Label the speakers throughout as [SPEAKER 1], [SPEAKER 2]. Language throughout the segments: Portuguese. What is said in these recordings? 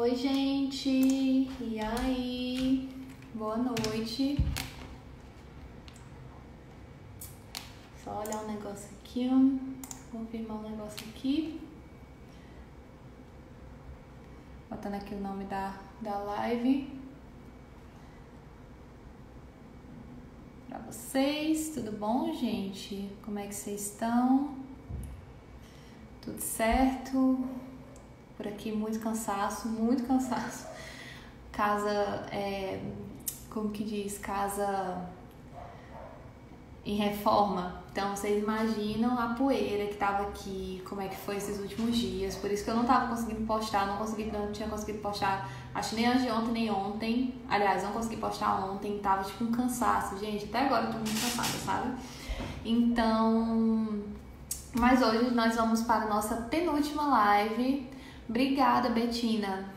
[SPEAKER 1] Oi, gente! E aí? Boa noite. Só olhar um negócio aqui, confirmar um negócio aqui. Botando aqui o nome da live. Pra vocês, tudo bom, gente? Como é que vocês estão? Tudo certo? Por aqui muito cansaço, muito cansaço. Casa, como que diz? Casa em reforma. Então vocês imaginam a poeira que tava aqui, como é que foi esses últimos dias. Por isso que eu não tava conseguindo postar, não tinha conseguido postar, acho que nem antes de ontem, nem ontem. Aliás, não consegui postar ontem, tava tipo um cansaço, gente. Até agora eu tô muito cansada, sabe? Então, mas hoje nós vamos para a nossa penúltima live. Obrigada, Betina.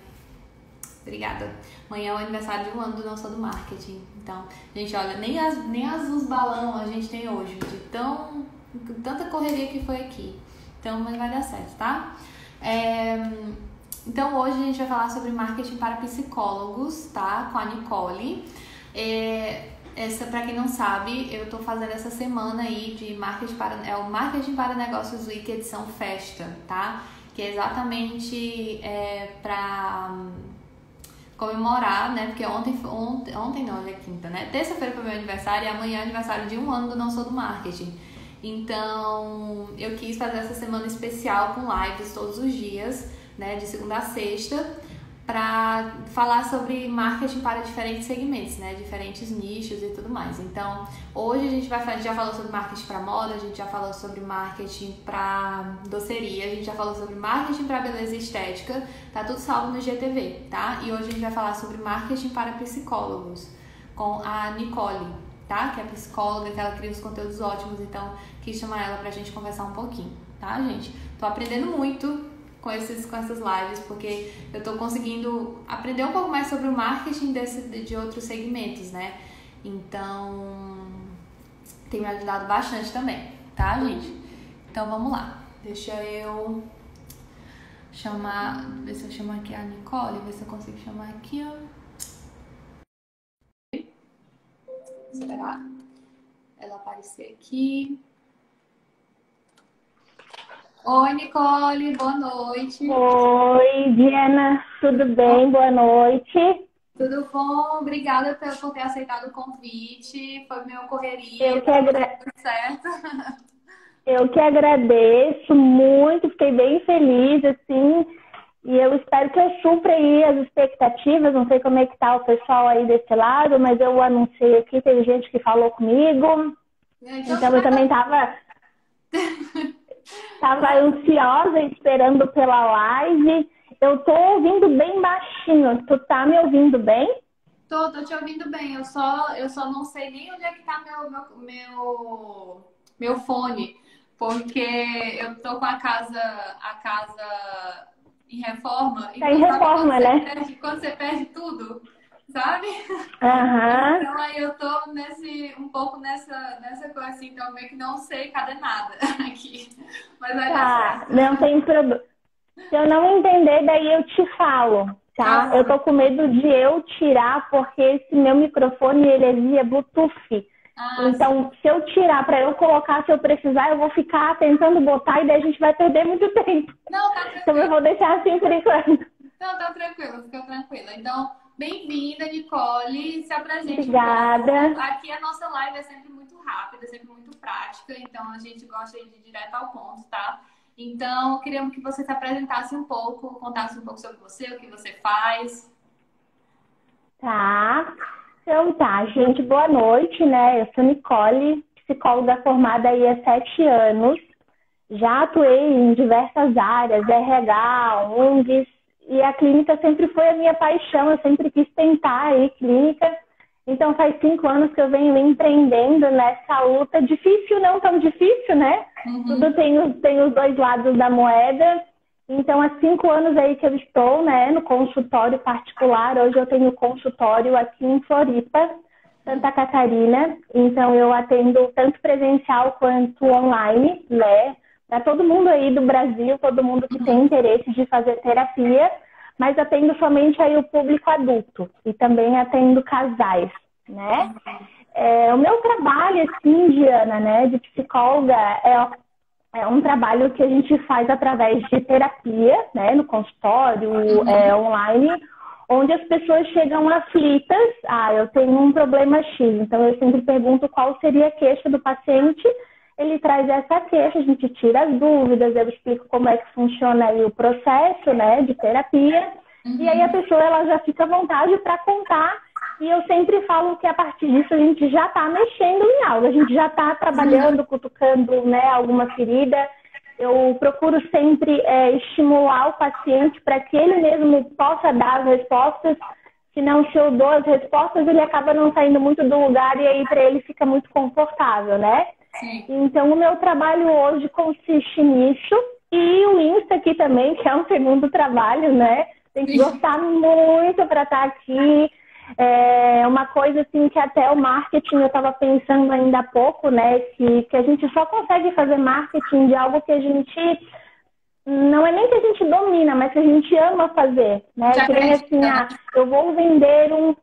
[SPEAKER 1] Obrigada. Amanhã é o aniversário de um ano do Não Sou do Marketing. Então, gente, olha, nem os balão a gente tem hoje, de tanta correria que foi aqui. Então, mas vai dar certo, tá? Então, hoje a gente vai falar sobre marketing para psicólogos, tá? Com a Nicole. Pra quem não sabe, eu tô fazendo essa semana aí de marketing o Marketing para Negócios Week edição festa, tá? Que é exatamente pra comemorar, né? Porque ontem não, hoje é quinta, né? Terça-feira foi meu aniversário e amanhã é aniversário de um ano do Não Sou do Marketing. Então, eu quis fazer essa semana especial com lives todos os dias, né? De segunda a sexta, para falar sobre marketing para diferentes segmentos, né? Diferentes nichos e tudo mais. Então, hoje a gente já falou sobre marketing para moda, a gente já falou sobre marketing para doceria, a gente já falou sobre marketing para beleza e estética, tá tudo salvo no GTV, tá? E hoje a gente vai falar sobre marketing para psicólogos com a Nicole, tá? Que é psicóloga, que ela cria os conteúdos ótimos, então quis chamar ela pra gente conversar um pouquinho, tá, gente? Tô aprendendo muito com essas lives, porque eu tô conseguindo aprender um pouco mais sobre o marketing de outros segmentos, né? Então, tem me ajudado bastante também, tá, gente? Então, vamos lá. Deixa eu ver se eu chamo aqui a Nicole, ver se eu consigo chamar aqui, ó. Esperar ela aparecer aqui. Oi, Nicole, boa noite.
[SPEAKER 2] Oi, Diana, tudo bem? Boa noite.
[SPEAKER 1] Tudo bom? Obrigada por ter aceitado o convite. Foi minha correria,
[SPEAKER 2] Eu que,
[SPEAKER 1] tá
[SPEAKER 2] agra...
[SPEAKER 1] tudo certo.
[SPEAKER 2] eu que agradeço muito, fiquei bem feliz, assim, e eu espero que eu supra aí as expectativas. Não sei como é que tá o pessoal aí desse lado, mas eu anunciei aqui, teve gente que falou comigo, então eu também tava ansiosa, esperando pela live. Eu tô ouvindo bem baixinho, tu tá me ouvindo bem?
[SPEAKER 1] Tô te ouvindo bem. Eu só não sei nem onde é que tá meu fone, porque eu tô com a casa em reforma e
[SPEAKER 2] Tá em
[SPEAKER 1] tu sabe
[SPEAKER 2] reforma, né?
[SPEAKER 1] quando você perde tudo, sabe?
[SPEAKER 2] Aham.
[SPEAKER 1] Então aí eu tô um pouco nessa coisa assim, então meio que não sei cadê nada aqui. Mas vai dar
[SPEAKER 2] Tá,
[SPEAKER 1] certo.
[SPEAKER 2] não tem problema. Se eu não entender, daí eu te falo,
[SPEAKER 1] Tá
[SPEAKER 2] tá? Eu
[SPEAKER 1] bom.
[SPEAKER 2] tô com medo de eu tirar, porque esse meu microfone, ele é via Bluetooth.
[SPEAKER 1] Ah, sim.
[SPEAKER 2] Então, se eu tirar para eu colocar, se eu precisar, eu vou ficar tentando botar e daí a gente vai perder muito tempo.
[SPEAKER 1] Não, tá
[SPEAKER 2] Então, eu
[SPEAKER 1] tranquilo.
[SPEAKER 2] vou deixar assim por enquanto.
[SPEAKER 1] Não, tá tranquilo, fica tranquila. Então, bem-vinda, Nicole. Se apresente um pouco.
[SPEAKER 2] Obrigada.
[SPEAKER 1] Aqui a nossa live é sempre muito rápida, sempre muito prática, então a gente gosta de ir direto ao ponto, tá? Então, eu queria que você se apresentasse um pouco, contasse um pouco sobre você, o que você faz.
[SPEAKER 2] Tá. Então tá, gente, boa noite, né? Eu sou Nicole, psicóloga formada aí há 7 anos. Já atuei em diversas áreas, RH, ONGs, e a clínica sempre foi a minha paixão. Eu sempre quis tentar aí clínica. Então faz 5 anos que eu venho empreendendo nessa luta. Difícil, não tão difícil, né? Tudo
[SPEAKER 1] Uhum.
[SPEAKER 2] tem os dois lados da moeda. Então, há 5 anos aí que eu estou, né, no consultório particular. Hoje eu tenho consultório aqui em Floripa, Santa Catarina. Então, eu atendo tanto presencial quanto online, né? Para todo mundo aí do Brasil, todo mundo que tem interesse de fazer terapia. mas atendo somente aí o público adulto e também atendo casais, né? O meu trabalho, assim, Diana, né, de psicóloga, é um trabalho que a gente faz através de terapia, né, no consultório, online, onde as pessoas chegam aflitas. Eu tenho um problema X, então eu sempre pergunto qual seria a queixa do paciente. Ele traz essa queixa, a gente tira as dúvidas, eu explico como é que funciona aí o processo, né, de terapia. E aí a pessoa ela já fica à vontade para contar. E eu sempre falo que a partir disso a gente já está mexendo em algo, a gente já está trabalhando, cutucando, né, alguma ferida. Eu procuro sempre estimular o paciente para que ele mesmo possa dar as respostas. Senão, se eu dou as respostas, ele acaba não saindo muito do lugar e aí para ele fica muito confortável, né?
[SPEAKER 1] Sim.
[SPEAKER 2] Então, o meu trabalho hoje consiste nisso. E o Insta aqui também, que é um segundo trabalho, né? Tem que gostar muito para estar aqui. É uma coisa assim que até o marketing, eu estava pensando ainda há pouco, né? Que a gente só consegue fazer marketing de algo que a gente... Não é nem que a gente domina, mas que a gente ama fazer, né? Que nem assim, eu vou vender um...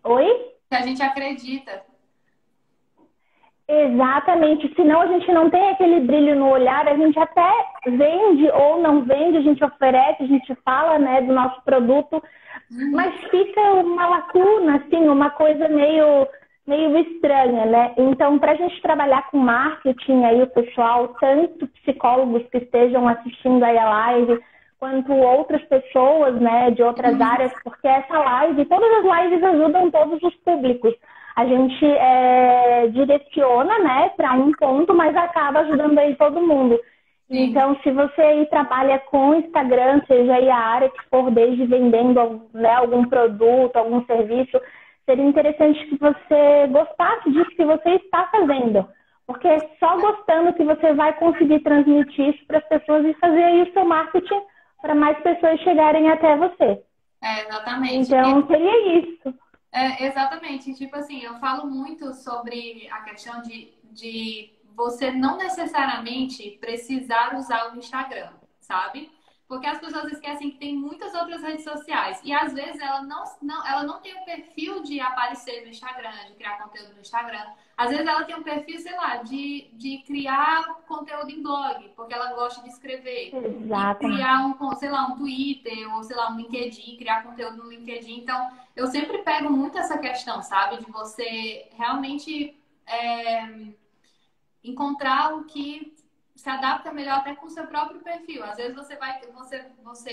[SPEAKER 2] Oi?
[SPEAKER 1] Que a gente acredita.
[SPEAKER 2] Exatamente, senão a gente não tem aquele brilho no olhar, a gente até vende ou não vende, a gente oferece, a gente fala, né, do nosso produto, mas fica uma lacuna, assim, uma coisa meio estranha, né? Então, para a gente trabalhar com marketing, aí o pessoal, tanto psicólogos que estejam assistindo aí a live, quanto outras pessoas, né, de outras áreas, porque essa live, todas as lives ajudam todos os públicos. A gente direciona, né, para um ponto, mas acaba ajudando aí todo mundo. Sim. Então, se você aí trabalha com Instagram, seja aí a área que for, desde vendendo, né, algum produto, algum serviço, seria interessante que você gostasse disso que você está fazendo. Porque é só gostando que você vai conseguir transmitir isso para as pessoas e fazer aí o seu marketing para mais pessoas chegarem até você.
[SPEAKER 1] Exatamente.
[SPEAKER 2] Então, seria isso.
[SPEAKER 1] Exatamente. Tipo assim, eu falo muito sobre a questão de você não necessariamente precisar usar o Instagram, sabe? Porque as pessoas esquecem que tem muitas outras redes sociais. E às vezes ela não tem o perfil de aparecer no Instagram, de criar conteúdo no Instagram. Às vezes ela tem um perfil, sei lá, de criar conteúdo em blog, porque ela gosta de escrever.
[SPEAKER 2] Exato.
[SPEAKER 1] E criar sei lá, um Twitter ou, sei lá, um LinkedIn, criar conteúdo no LinkedIn. Então, eu sempre pego muito essa questão, sabe? De você realmente encontrar o que se adapta melhor até com o seu próprio perfil. Às vezes você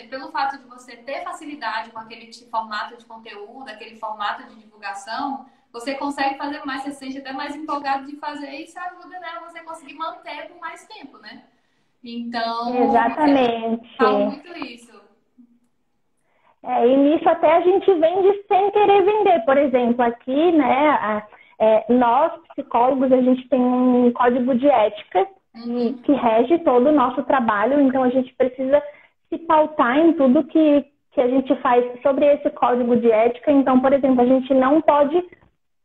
[SPEAKER 1] pelo fato de você ter facilidade com aquele formato de conteúdo, aquele formato de divulgação, você consegue fazer mais, você se sente até mais empolgado de fazer e isso ajuda, né, você conseguir manter por mais tempo, né? Então,
[SPEAKER 2] exatamente.
[SPEAKER 1] Eu falo muito isso.
[SPEAKER 2] E nisso até a gente vende sem querer vender. Por exemplo, aqui, né, nós, psicólogos, a gente tem um código de ética que rege todo o nosso trabalho, então a gente precisa se pautar em tudo que a gente faz sobre esse código de ética. Então, por exemplo, a gente não pode,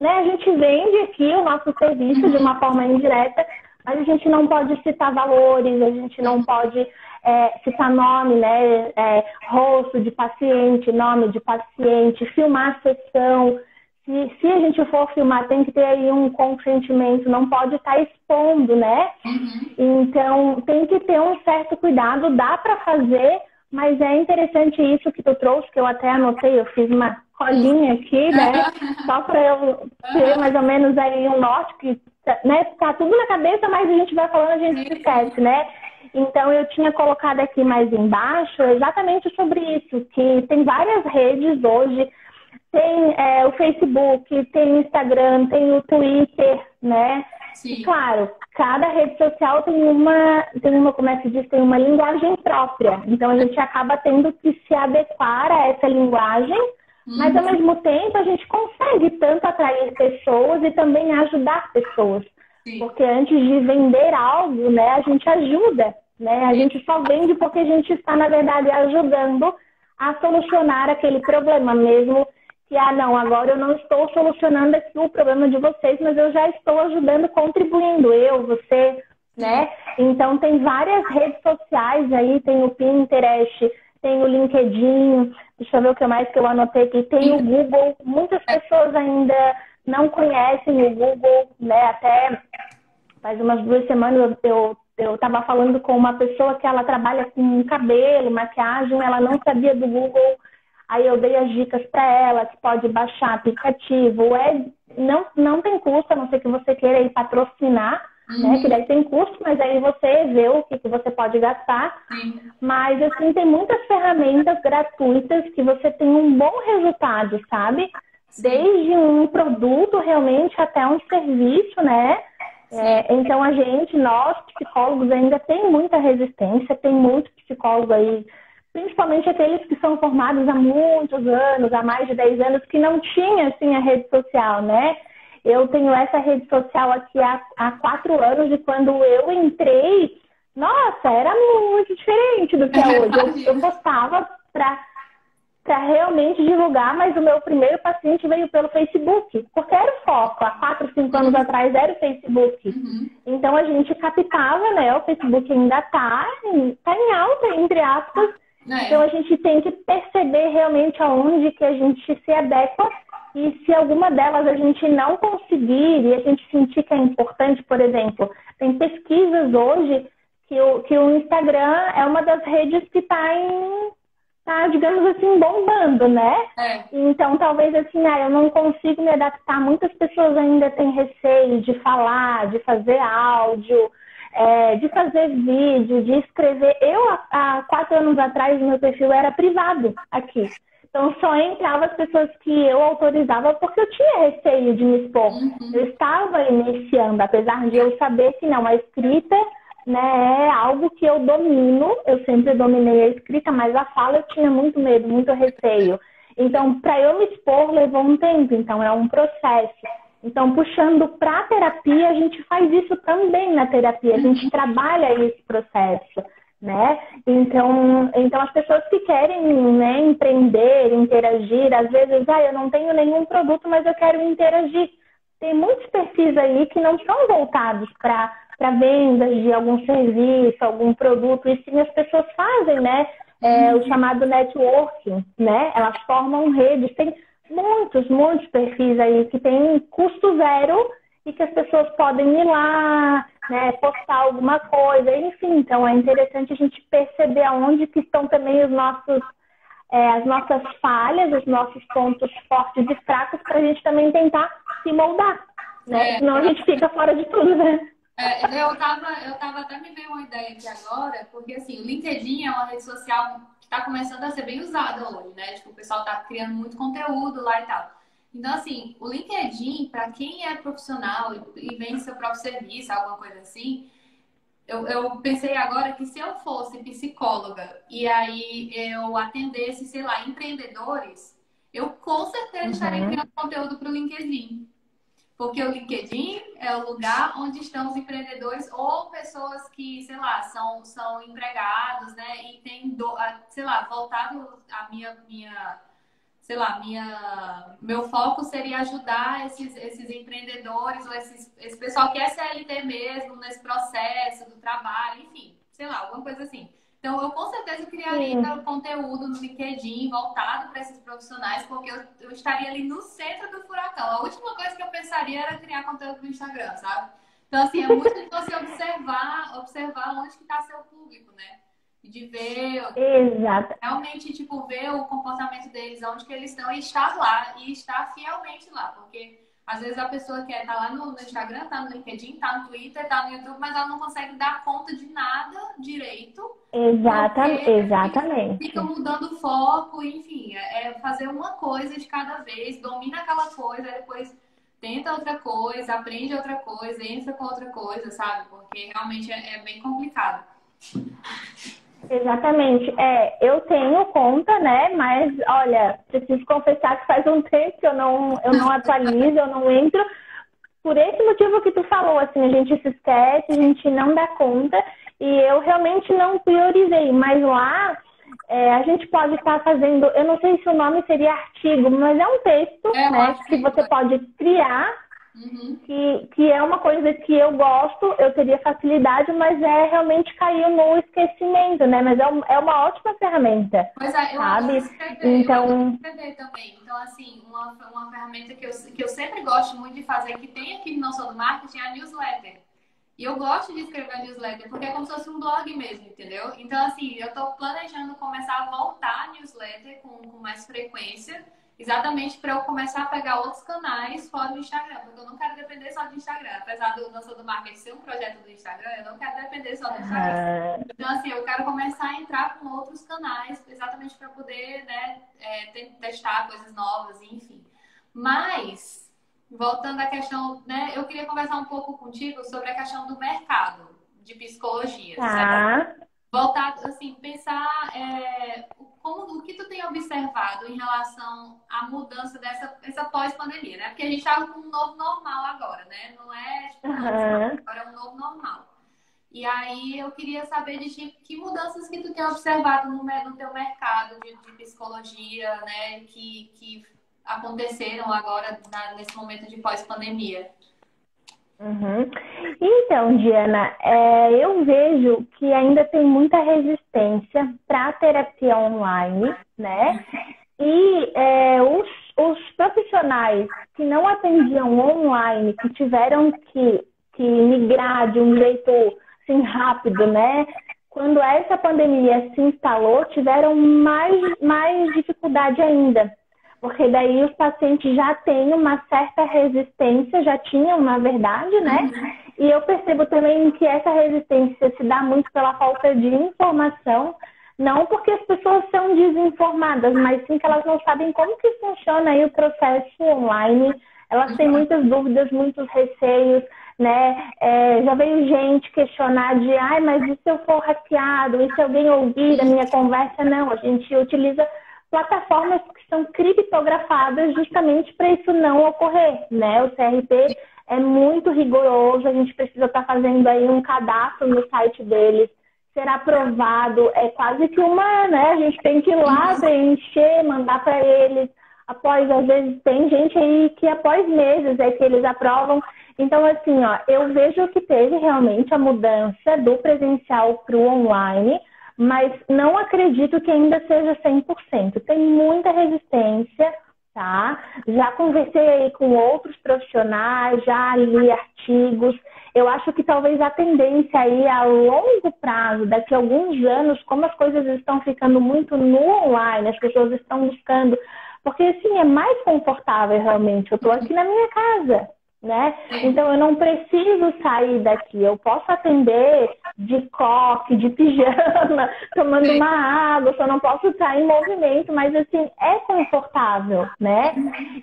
[SPEAKER 2] né, a gente vende aqui o nosso serviço de uma forma indireta, mas a gente não pode citar valores, a gente não pode citar nome, né, rosto de paciente, nome de paciente, filmar a sessão. Se a gente for filmar, tem que ter aí um consentimento, não pode estar expondo, né? Então, tem que ter um certo cuidado, dá para fazer, mas é interessante isso que tu trouxe, que eu até anotei, eu fiz uma colinha aqui, né? Só para eu ter mais ou menos aí um norte, que, né, tá tudo na cabeça, mas a gente vai falando, a gente se esquece, né? Então, eu tinha colocado aqui mais embaixo exatamente sobre isso, que tem várias redes hoje. Tem o Facebook, tem o Instagram, tem o Twitter, né? Sim. E claro, cada rede social tem uma, como é que diz, tem uma linguagem própria. Então a gente acaba tendo que se adequar a essa linguagem, mas ao mesmo tempo a gente consegue tanto atrair pessoas e também ajudar pessoas. Sim. Porque antes de vender algo, né, a gente ajuda, né? A gente só vende porque a gente está, na verdade, ajudando a solucionar aquele problema mesmo. Que, não, agora eu não estou solucionando aqui o problema de vocês, mas eu já estou ajudando, contribuindo, você, né? Então, tem várias redes sociais aí, tem o Pinterest, tem o LinkedIn, deixa eu ver o que mais que eu anotei aqui, tem o Google. Muitas pessoas ainda não conhecem o Google, né? Até faz umas 2 semanas eu estava falando com uma pessoa que ela trabalha com cabelo, maquiagem, ela não sabia do Google. Aí eu dei as dicas para ela, que pode baixar aplicativo. Não tem custo, a não ser que você queira ir patrocinar, né? Que daí tem custo, mas aí você vê o que você pode gastar. Mas, assim, tem muitas ferramentas gratuitas que você tem um bom resultado, sabe? Desde um produto realmente até um serviço, né? Então nós psicólogos ainda tem muita resistência, tem muito psicólogo aí, principalmente aqueles que são formados há muitos anos, há mais de 10 anos, que não tinha assim a rede social, né? Eu tenho essa rede social aqui há 4 anos e quando eu entrei, nossa, era muito diferente do que é hoje. Eu postava para realmente divulgar, mas o meu primeiro paciente veio pelo Facebook, porque era o foco. Há 4, 5 anos atrás era o Facebook. Então a gente captava, né? O Facebook ainda tá em alta, entre aspas. Então a gente tem que perceber realmente aonde que a gente se adequa e se alguma delas a gente não conseguir e a gente sentir que é importante, por exemplo, tem pesquisas hoje que o Instagram é uma das redes que está digamos assim, bombando, né? Então, talvez assim, eu não consigo me adaptar. Muitas pessoas ainda têm receio de falar, de fazer áudio, de fazer vídeo, de escrever. Eu, há 4 anos atrás, meu perfil era privado aqui. Então, só entrava as pessoas que eu autorizava porque eu tinha receio de me expor. Eu estava iniciando, apesar de eu saber que não, a escrita, né, é algo que eu domino, eu sempre dominei a escrita, mas a fala eu tinha muito medo, muito receio. Então, para eu me expor, levou um tempo, então é um processo. Então, puxando para a terapia, a gente faz isso também na terapia, a gente trabalha esse processo, né? Então as pessoas que querem, né, empreender, interagir, às vezes, eu não tenho nenhum produto, mas eu quero interagir. Tem muitos perfis aí que não são voltados para vendas de algum serviço, algum produto, e sim as pessoas fazem, né? O chamado networking, né? Elas formam redes, tem muitos perfis aí que tem custo zero e que as pessoas podem ir lá, né, postar alguma coisa, enfim. Então é interessante a gente perceber aonde que estão também as nossas falhas, os nossos pontos fortes e fracos para a gente também tentar se moldar, né? Senão a gente fica fora de tudo, né?
[SPEAKER 1] Eu tava até me veio uma ideia aqui agora, porque assim, o LinkedIn é uma rede social que está começando a ser bem usada hoje, né? Tipo, o pessoal tá criando muito conteúdo lá e tal. Então, assim, o LinkedIn, para quem é profissional e vende seu próprio serviço, alguma coisa assim, eu pensei agora que se eu fosse psicóloga e aí eu atendesse, sei lá, empreendedores, eu com certeza estaria criando conteúdo para o LinkedIn. Porque o LinkedIn é o lugar onde estão os empreendedores ou pessoas que, sei lá, são empregados, né? E tem, sei lá, voltado a meu foco seria ajudar esses empreendedores ou esse pessoal que é CLT mesmo nesse processo do trabalho, enfim, sei lá, alguma coisa assim. Então, eu com certeza criaria conteúdo no LinkedIn voltado para esses profissionais, porque eu estaria ali no centro do furacão. A última coisa que eu pensaria era criar conteúdo no Instagram, sabe? Então, assim, é muito de você observar onde que está seu público, né? De ver, realmente, tipo, ver o comportamento deles, onde que eles estão e estar lá, e estar fielmente lá, porque às vezes a pessoa quer estar lá no Instagram, tá no LinkedIn, tá no Twitter, tá no YouTube, mas ela não consegue dar conta de nada direito.
[SPEAKER 2] Exatamente.
[SPEAKER 1] Fica mudando foco, enfim, fazer uma coisa de cada vez, domina aquela coisa, depois tenta outra coisa, aprende outra coisa, entra com outra coisa, sabe? Porque realmente é bem complicado.
[SPEAKER 2] Exatamente. Eu tenho conta, né? Mas, olha, preciso confessar que faz um tempo que eu não atualizo, eu não entro. Por esse motivo que tu falou, assim, a gente se esquece, a gente não dá conta. E eu realmente não priorizei. Mas lá, a gente pode estar fazendo, eu não sei se o nome seria artigo, mas é um texto, né? Que você pode criar
[SPEAKER 1] Uhum.
[SPEAKER 2] que é uma coisa que eu gosto, eu teria facilidade, mas realmente caiu no esquecimento, né? Mas é uma ótima ferramenta,
[SPEAKER 1] Pois é, eu adoro
[SPEAKER 2] sabe?
[SPEAKER 1] escrever, eu adoro
[SPEAKER 2] Então,
[SPEAKER 1] escrever também. Então, assim, uma ferramenta que eu sempre gosto muito de fazer, que tem aqui no Não Sou do Marketing, é a newsletter. E eu gosto de escrever a newsletter, porque é como se fosse um blog mesmo, entendeu? Então, assim, eu tô planejando começar a voltar a newsletter com mais frequência, exatamente para eu começar a pegar outros canais fora do Instagram, porque eu não quero depender só do Instagram. Apesar do Não Sou do Marketing ser um projeto do Instagram, eu não quero depender só do Instagram.
[SPEAKER 2] aham,
[SPEAKER 1] Então, assim, eu quero começar a entrar com outros canais, exatamente para poder, né, testar coisas novas, enfim. Mas, voltando à questão, né, eu queria conversar um pouco contigo sobre a questão do mercado de psicologia, certo?
[SPEAKER 2] tá,
[SPEAKER 1] Voltar, assim, pensar o que tu tem observado em relação à mudança essa pós-pandemia, né? Porque a gente está com um novo normal agora, né? Não é tipo antes, não.
[SPEAKER 2] aham.
[SPEAKER 1] Agora é um novo normal. E aí eu queria saber de ti, que mudanças que tu tem observado no teu mercado de psicologia, né, que aconteceram agora nesse momento de pós-pandemia.
[SPEAKER 2] Uhum. Então, Diana, eu vejo que ainda tem muita resistência para a terapia online, né? E os profissionais que não atendiam online, que tiveram que migrar de um jeito assim, rápido, né? Quando essa pandemia se instalou, tiveram mais dificuldade ainda, porque daí os pacientes já têm uma certa resistência, já tinham, na verdade, né?
[SPEAKER 1] Uhum.
[SPEAKER 2] E eu percebo também que essa resistência se dá muito pela falta de informação, não porque as pessoas são desinformadas, mas sim que elas não sabem como que funciona aí o processo online. Elas têm muitas dúvidas, muitos receios, né? Já veio gente questionar de, ai, mas e se eu for hackeado? E se alguém ouvir a minha conversa? Não, a gente utiliza plataformas que são criptografadas justamente para isso não ocorrer, né? O CRP é muito rigoroso, a gente precisa estar fazendo aí um cadastro no site deles, ser aprovado, é quase que uma, né? A gente tem que ir lá preencher, mandar para eles. Às vezes, tem gente aí que após meses é que eles aprovam. Então, assim, ó, eu vejo que teve realmente a mudança do presencial para o online, mas não acredito que ainda seja 100%. Tem muita resistência, tá? Já conversei aí com outros profissionais, já li artigos. Eu acho que talvez a tendência aí a longo prazo, daqui a alguns anos, como as coisas estão ficando muito no online, as pessoas estão buscando, porque assim é mais confortável realmente. Eu estou aqui na minha casa, né? Então eu não preciso sair daqui. Eu posso atender de coque, de pijama, tomando uma água, só não posso estar em movimento, mas assim, é confortável, né?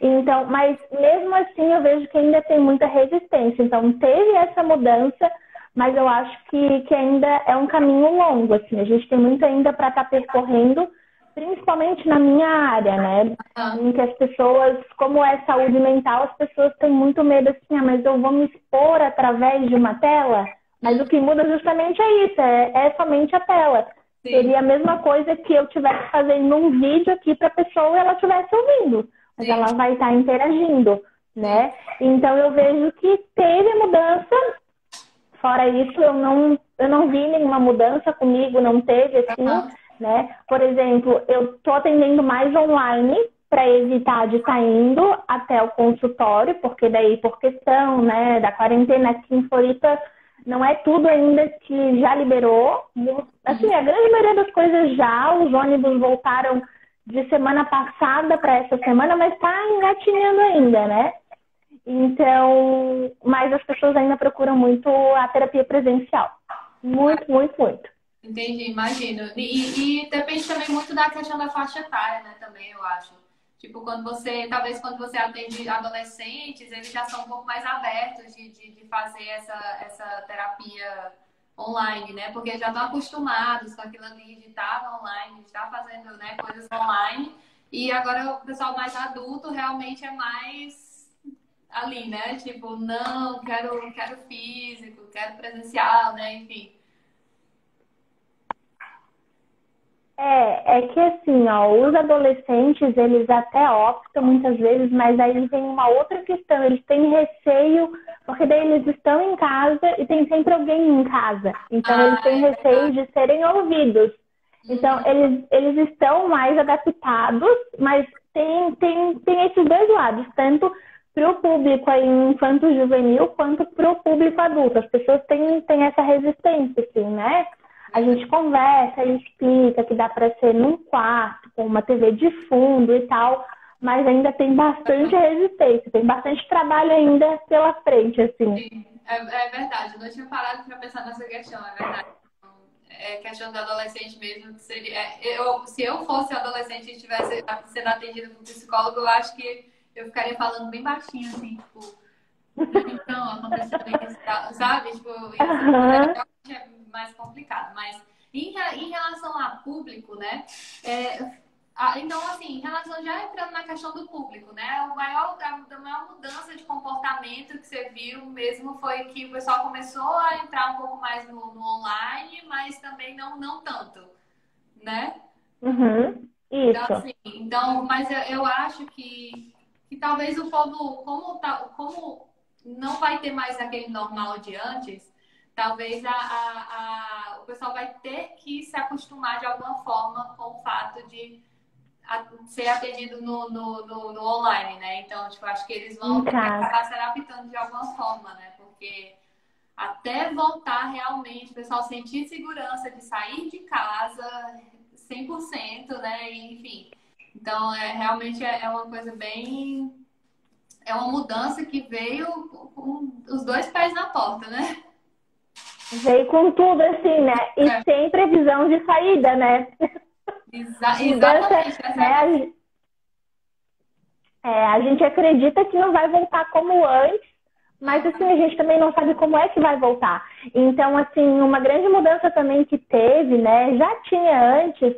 [SPEAKER 2] Então, mas mesmo assim eu vejo que ainda tem muita resistência. Então teve essa mudança, mas eu acho que ainda é um caminho longo, assim. A gente tem muito ainda para estar percorrendo, principalmente na minha área, né?
[SPEAKER 1] Ah,
[SPEAKER 2] Em que as pessoas, como é saúde mental, as pessoas têm muito medo assim, mas eu vou me expor através de uma tela? Mas o que muda justamente é isso, é somente a tela.
[SPEAKER 1] sim,
[SPEAKER 2] Seria a mesma coisa que eu estivesse fazendo um vídeo aqui para a pessoa e ela estivesse ouvindo, mas
[SPEAKER 1] sim,
[SPEAKER 2] ela vai estar interagindo,
[SPEAKER 1] sim.
[SPEAKER 2] né? Então eu vejo que teve mudança. Fora isso, eu não vi nenhuma mudança comigo, não teve assim,
[SPEAKER 1] Aham,
[SPEAKER 2] né? Por exemplo, eu estou atendendo mais online para evitar de estar indo até o consultório, porque daí por questão, né, da quarentena aqui em Floripa, não é tudo ainda que já liberou. Assim, a grande maioria das coisas já, os ônibus voltaram de semana passada para essa semana, mas está engatinhando ainda, né? Então, mas as pessoas ainda procuram muito a terapia presencial. Muito, muito, muito.
[SPEAKER 1] entendi, imagino. E depende também muito da questão da faixa etária, né, também, eu acho. Tipo, talvez quando você atende adolescentes, eles já são um pouco mais abertos de fazer essa terapia online, né? Porque já estão acostumados com aquilo ali de estar online, de estar fazendo, né, coisas online. E agora o pessoal mais adulto realmente é mais ali, né? Tipo, não, quero físico, quero presencial, né? Enfim.
[SPEAKER 2] É que assim, ó, os adolescentes, eles até optam muitas vezes, mas aí vem uma outra questão, eles têm receio, porque daí eles estão em casa e tem sempre alguém em casa. Então, eles
[SPEAKER 1] Ah,
[SPEAKER 2] têm
[SPEAKER 1] é
[SPEAKER 2] receio
[SPEAKER 1] verdade.
[SPEAKER 2] de serem ouvidos. Então,
[SPEAKER 1] Uhum.
[SPEAKER 2] eles estão mais adaptados, mas tem esses dois lados, tanto para o público aí infanto-juvenil quanto para o público adulto. As pessoas têm essa resistência, assim, né? A gente
[SPEAKER 1] Verdade.
[SPEAKER 2] conversa e explica que dá para ser num quarto, com uma TV de fundo e tal, mas ainda tem bastante resistência, tem bastante trabalho ainda pela frente, assim.
[SPEAKER 1] Sim, é verdade. Eu não tinha parado para pensar nessa questão, é verdade. É questão do adolescente mesmo. Seria, se eu fosse adolescente e estivesse sendo atendida por psicólogo, eu acho que eu ficaria falando bem baixinho, assim, tipo, então, aconteceu isso, sabe? Tipo,
[SPEAKER 2] Aham,
[SPEAKER 1] é mais complicado. Mas em relação a público, né? Então, assim, em relação já entrando na questão do público, né? A maior mudança de comportamento que você viu mesmo foi que o pessoal começou a entrar um pouco mais no online, mas também não tanto, né?
[SPEAKER 2] uhum,
[SPEAKER 1] Então,
[SPEAKER 2] isso.
[SPEAKER 1] assim, mas eu acho que talvez o povo, como não vai ter mais aquele normal de antes, talvez o pessoal vai ter que se acostumar de alguma forma com o fato de ser atendido no online, né? Então, tipo, acho que eles
[SPEAKER 2] Em
[SPEAKER 1] vão ter que
[SPEAKER 2] casa.
[SPEAKER 1] acabar se adaptando de alguma forma, né? Porque até voltar realmente, o pessoal sentir segurança de sair de casa 100%, né? Enfim. Então, realmente é uma coisa bem. É uma mudança que veio com os dois pés na porta, né?
[SPEAKER 2] Veio com tudo, assim, né? E
[SPEAKER 1] É,
[SPEAKER 2] sem previsão de saída, né? Mudança,
[SPEAKER 1] exatamente, essa é a questão.
[SPEAKER 2] né? A gente acredita que não vai voltar como antes, mas assim, a gente também não sabe como é que vai voltar. Então, assim, uma grande mudança também que teve, né? Já tinha antes,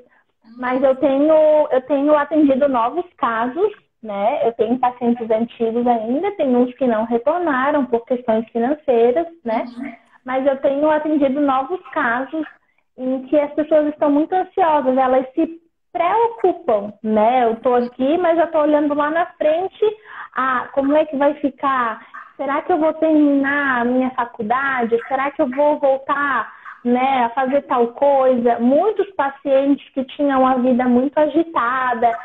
[SPEAKER 2] mas eu tenho atendido novos casos, né? Eu tenho pacientes antigos ainda, tem uns que não retornaram por questões financeiras, né?
[SPEAKER 1] Uhum.
[SPEAKER 2] Mas eu tenho atendido novos casos em que as pessoas estão muito ansiosas, elas se preocupam, né? Eu estou aqui, mas já estou olhando lá na frente, como é que vai ficar? Será que eu vou terminar a minha faculdade? Será que eu vou voltar, né, a fazer tal coisa? Muitos pacientes que tinham a vida muito agitada,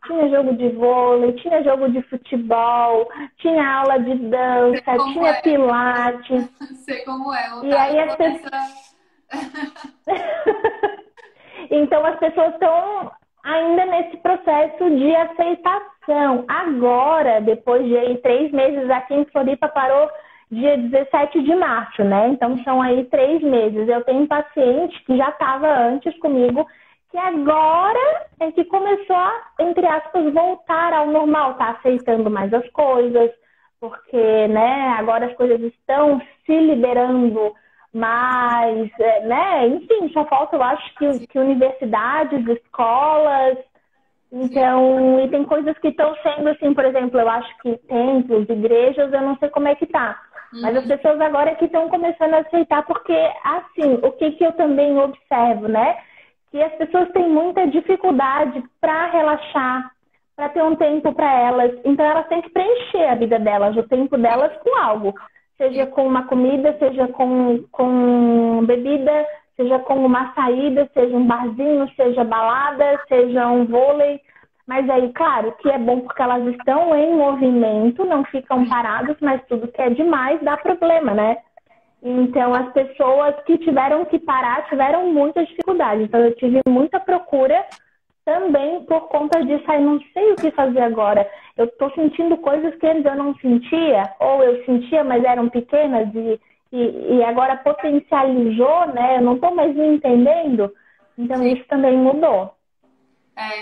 [SPEAKER 2] tinha jogo de vôlei, tinha jogo de futebol, tinha aula de
[SPEAKER 1] Sei
[SPEAKER 2] dança,
[SPEAKER 1] como
[SPEAKER 2] tinha
[SPEAKER 1] é,
[SPEAKER 2] pilates,
[SPEAKER 1] sei como é.
[SPEAKER 2] e aí
[SPEAKER 1] Eu
[SPEAKER 2] as
[SPEAKER 1] tô
[SPEAKER 2] pessoas
[SPEAKER 1] nessa.
[SPEAKER 2] então, as pessoas estão ainda nesse processo de aceitação. Agora, depois de aí, 3 meses, aqui em Floripa parou dia 17 de março, né? Então, são aí 3 meses. Eu tenho um paciente que já estava antes comigo, que agora é que começou a, entre aspas, voltar ao normal, tá aceitando mais as coisas, porque, né, agora as coisas estão se liberando mas, né, enfim, só falta, eu acho, que universidades, escolas, então, e tem coisas que estão sendo, assim, por exemplo, eu acho que templos, igrejas, eu não sei como é que tá. Mas as
[SPEAKER 1] Uhum.
[SPEAKER 2] pessoas agora é que estão começando a aceitar, porque, assim, o que eu também observo, né? Que as pessoas têm muita dificuldade para relaxar, para ter um tempo para elas. Então, elas têm que preencher a vida delas, o tempo delas com algo. Seja com uma comida, seja com bebida, seja com uma saída, seja um barzinho, seja balada, seja um vôlei. Mas aí, claro, que é bom porque elas estão em movimento, não ficam paradas, mas tudo que é demais dá problema, né? Então, as pessoas que tiveram que parar tiveram muita dificuldade. Então, eu tive muita procura também por conta disso. Aí, não sei o que fazer agora. Eu estou sentindo coisas que antes eu não sentia, ou eu sentia, mas eram pequenas, e agora potencializou, né? Eu não estou mais me entendendo. Então,
[SPEAKER 1] Sim.
[SPEAKER 2] isso também mudou.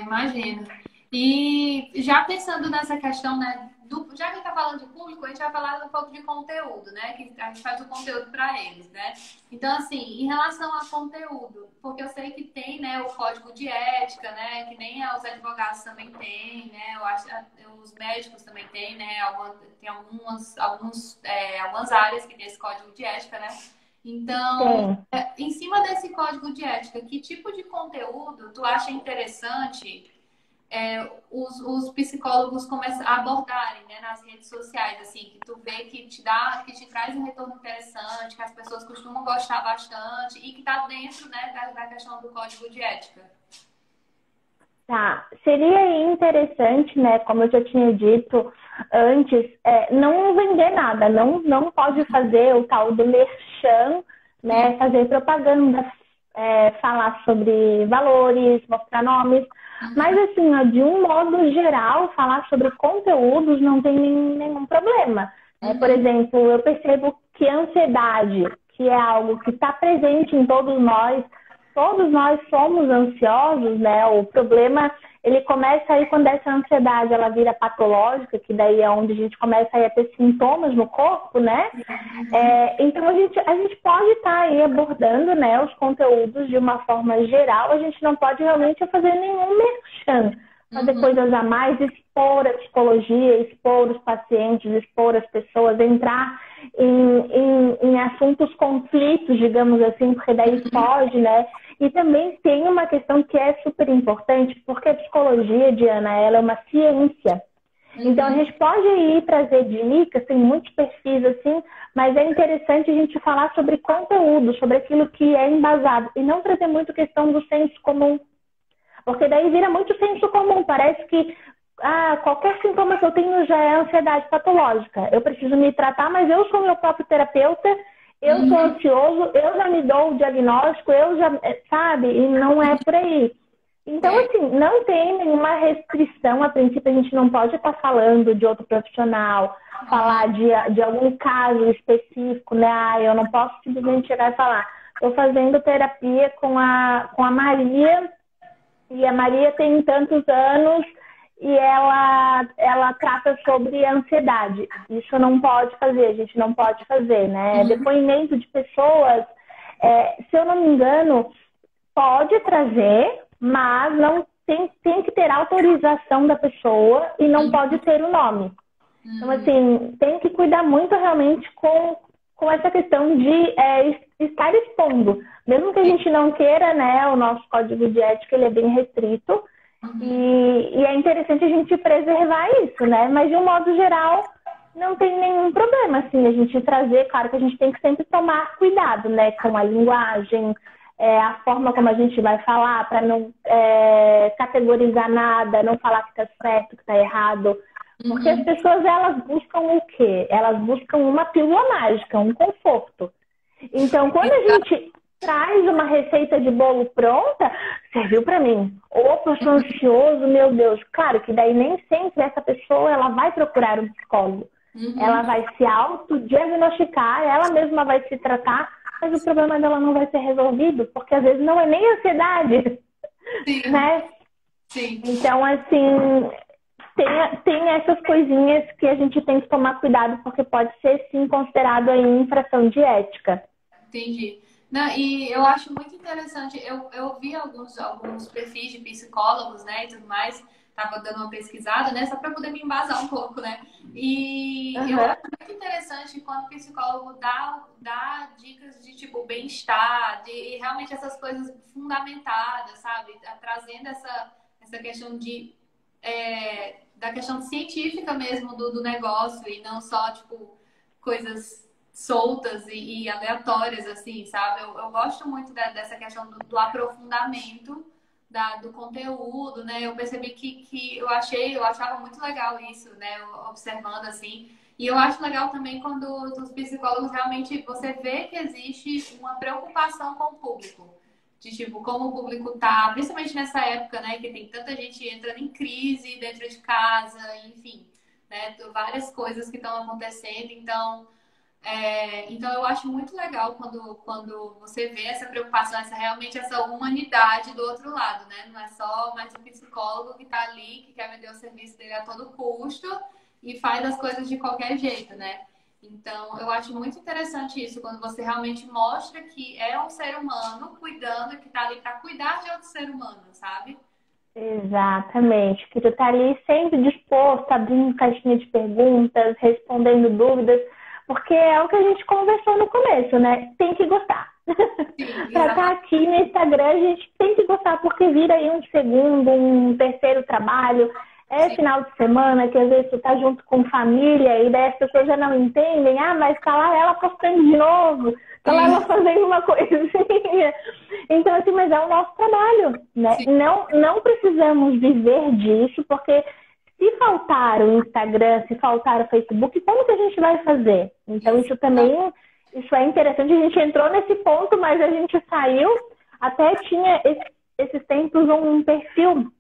[SPEAKER 1] Imagino. E já pensando nessa questão, né, já que a gente está falando de público, a gente vai falar um pouco de conteúdo, né, que a gente faz o conteúdo para eles, né? Então, assim, em relação a conteúdo, porque eu sei que tem, né, o código de ética, né, que nem os advogados também têm, né, eu acho, os médicos também têm, né, tem algumas áreas que tem esse código de ética, né? Então,
[SPEAKER 2] Sim.
[SPEAKER 1] em cima desse código de ética, que tipo de conteúdo tu acha interessante os psicólogos começam a abordarem, né, nas redes sociais, assim, que tu vê que que te traz um retorno interessante, que as pessoas costumam gostar bastante e que tá dentro, né, da questão do código de ética?
[SPEAKER 2] Tá, seria interessante, né, como eu já tinha dito antes, não vender nada, não pode fazer o tal do merchan, né, fazer propaganda, falar sobre valores, mostrar nomes, mas assim, ó, de um modo geral, falar sobre conteúdos não tem nenhum problema. Por
[SPEAKER 1] Uhum,
[SPEAKER 2] exemplo, eu percebo que a ansiedade, que é algo que está presente em todos nós somos ansiosos, né? O problema, ele começa aí quando essa ansiedade, ela vira patológica, que daí é onde a gente começa aí a ter sintomas no corpo, né?
[SPEAKER 1] uhum,
[SPEAKER 2] Então, a gente pode estar aí abordando, né, os conteúdos de uma forma geral, a gente não pode realmente fazer nenhum merchan, fazer
[SPEAKER 1] uhum,
[SPEAKER 2] coisas a mais, expor a psicologia, expor os pacientes, expor as pessoas, entrar em assuntos conflitos, digamos assim, porque daí pode, né? E também tem uma questão que é super importante, porque a psicologia, Diana, ela é uma ciência. Então, a
[SPEAKER 1] uhum,
[SPEAKER 2] gente pode ir trazer dicas, tem muitos perfis assim, mas é interessante a gente falar sobre conteúdo, sobre aquilo que é embasado, e não trazer muito questão do senso comum, porque daí vira muito senso comum, parece que qualquer sintoma que eu tenho já é ansiedade patológica. Eu preciso me tratar, mas eu sou meu próprio terapeuta, eu sou
[SPEAKER 1] uhum.
[SPEAKER 2] ansioso, eu já me dou o diagnóstico, eu já, sabe? E não é por aí. Então,
[SPEAKER 1] Sei.
[SPEAKER 2] assim, não tem nenhuma restrição. A princípio, a gente não pode estar falando de outro profissional,
[SPEAKER 1] Uhum,
[SPEAKER 2] falar de algum caso específico, né? Eu não posso simplesmente chegar e falar, estou fazendo terapia com a Maria e a Maria tem tantos anos e ela trata sobre ansiedade. Isso não pode fazer, a gente não pode fazer, né?
[SPEAKER 1] uhum,
[SPEAKER 2] Depoimento de pessoas, se eu não me engano, pode trazer, mas não tem que ter autorização da pessoa e não pode ter o nome. Então,
[SPEAKER 1] uhum.
[SPEAKER 2] assim, tem que cuidar muito realmente com essa questão de estar expondo. Mesmo que a gente não queira, né, o nosso código de ética ele é bem restrito
[SPEAKER 1] Uhum.
[SPEAKER 2] e é interessante a gente preservar isso, né? Mas de um modo geral, não tem nenhum problema, assim, a gente trazer, claro que a gente tem que sempre tomar cuidado, né, com a linguagem, a forma como a gente vai falar, para não categorizar nada, não falar que está certo, que está errado. Porque as
[SPEAKER 1] Uhum.
[SPEAKER 2] pessoas, elas buscam o quê? Elas buscam uma pílula mágica, um conforto. Então, quando a gente traz uma receita de bolo pronta, serviu para mim. Opa, eu sou ansioso, meu Deus. Claro que daí nem sempre essa pessoa ela vai procurar um psicólogo. Ela
[SPEAKER 1] Uhum.
[SPEAKER 2] vai se autodiagnosticar, ela mesma vai se tratar, mas o problema dela não vai ser resolvido, porque às vezes não é nem ansiedade,
[SPEAKER 1] Sim,
[SPEAKER 2] né?
[SPEAKER 1] sim,
[SPEAKER 2] Então, assim, tem essas coisinhas que a gente tem que tomar cuidado, porque pode ser sim considerado aí infração de ética.
[SPEAKER 1] entendi. Não, e eu acho muito interessante, eu vi alguns perfis de psicólogos, né, e tudo mais, tava dando uma pesquisada, né, só para poder me embasar um pouco, né, e eu
[SPEAKER 2] Aham.
[SPEAKER 1] acho muito interessante quando o psicólogo dá dicas de, tipo, bem-estar, de realmente essas coisas fundamentadas, sabe, trazendo essa questão da questão científica mesmo do negócio e não só, tipo, coisas soltas e aleatórias, assim, sabe? Eu gosto muito dessa questão do aprofundamento do conteúdo, né? Eu percebi que eu achava muito legal isso, né? Observando assim. E eu acho legal também quando os psicólogos realmente você vê que existe uma preocupação com o público. De tipo, como o público tá, principalmente nessa época, né? Que tem tanta gente entrando em crise dentro de casa, enfim, né? Várias coisas que estão acontecendo. Então eu acho muito legal quando você vê essa preocupação, realmente essa humanidade do outro lado, né? Não é só mais um psicólogo que está ali, que quer vender o serviço dele a todo custo e faz as coisas de qualquer jeito, né? Então eu acho muito interessante isso, quando você realmente mostra que é um ser humano cuidando, que está ali para cuidar de outro ser humano, sabe?
[SPEAKER 2] Exatamente. Que tu tá ali sempre disposto, abrindo caixinha de perguntas, respondendo dúvidas, Porque é o que a gente conversou no começo, né? Tem que gostar.
[SPEAKER 1] Sim,
[SPEAKER 2] Para estar aqui no Instagram, a gente tem que gostar, porque vira aí um segundo, um terceiro trabalho. É
[SPEAKER 1] sim,
[SPEAKER 2] final de semana, que às vezes tu tá junto com família e daí as pessoas já não entendem. Ah, mas tá lá ela postando de novo, tá lá ela
[SPEAKER 1] sim,
[SPEAKER 2] fazendo uma coisinha. Então, assim, mas é o nosso trabalho, né?
[SPEAKER 1] sim.
[SPEAKER 2] Não precisamos viver disso, porque se faltar o Instagram, se faltar o Facebook, como que a gente vai fazer? Então,
[SPEAKER 1] Isso.
[SPEAKER 2] isso também, isso é interessante. A gente entrou nesse ponto, mas a gente saiu. Até tinha esses tempos um perfil